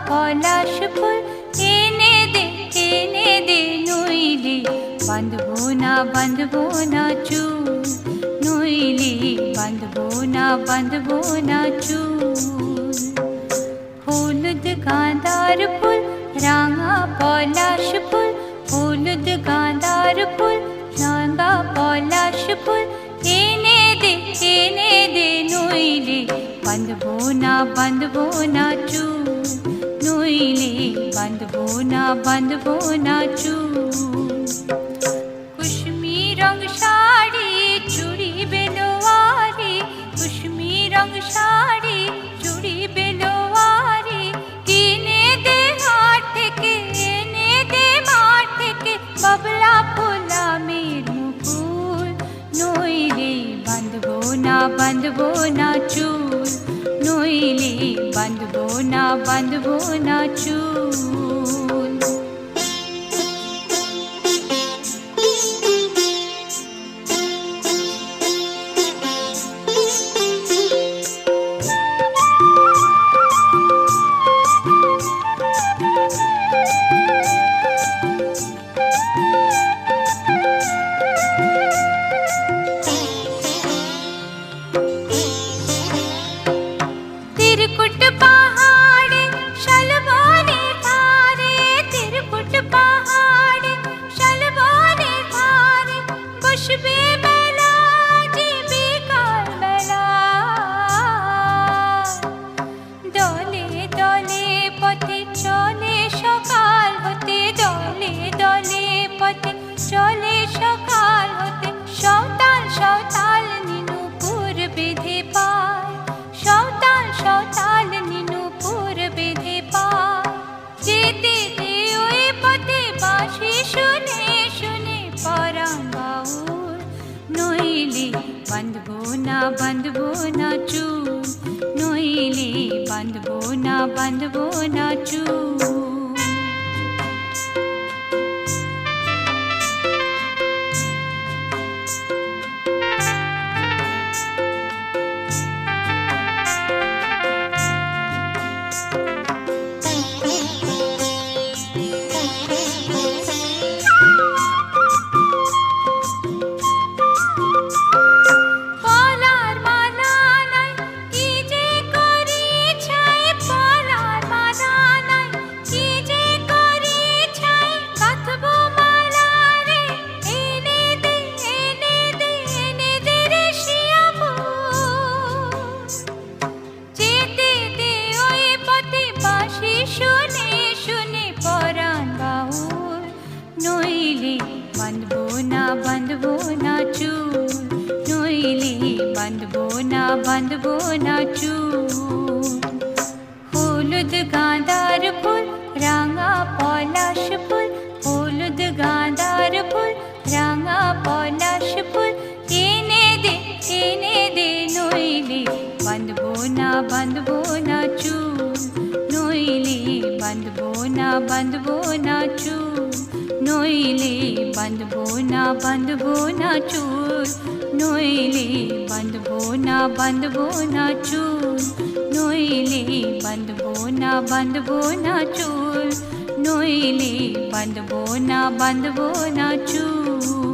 পলাশ ফুল এনে দে নইলে বাঁধবো না চুল, নইলে বাঁধবো না চুল। হলুদ গাঁদার ফুল রাঙা পলাশ ফুল, হলুদ গাঁদার ফুল রাঙা পলাশ ফুল এনে দে নইলে বাঁধবো না চুল, নইলে বাঁধবো না চুল। কুসুমি রং শাড়ি চুড়ি বেলোয়ারি, কুসুমি রং শাড়ি চুড়ি বেলোয়ারি কিনে দে হাট থেকে, এনে দে মাঠ থেকে বাবলা ফুলামের মুকুল, নইলে বাঁধবো না চুল, নইলে বাঁধবো না চুল। तिरकुट पहाड़े शलबोने धारे, तिरकुट पहाड़े शलबोने धारे बसबे मेला जीबी काल मेला। दले दले पथे चले सकाल होते, दले दले पथे चले सकाल होते सौताल नीनुपुर बेधे पाय, सौताल नीनुपुर बेधे पाय। जेते दे ओए पथे बाँशी शुने शुने पराण बाउल, नइले बाँधबो ना चुल, नइले बाँधबो ना चुल। नइले बाँधबो ना चुल, नइले बाँधबो ना चुल। हलुद गाँदार फुल राঙা पलाश फुल, हलुद गाँदार फुल राঙা पलाश फुल एने दे नइले बाँधबो ना चुल, नइले बाँधबो ना चुल, नइले बाँधबो ना चुल, नइले बाँधबो ना चुल, नइले बाँधबो ना चुल, नइले बाँधबो ना चुल।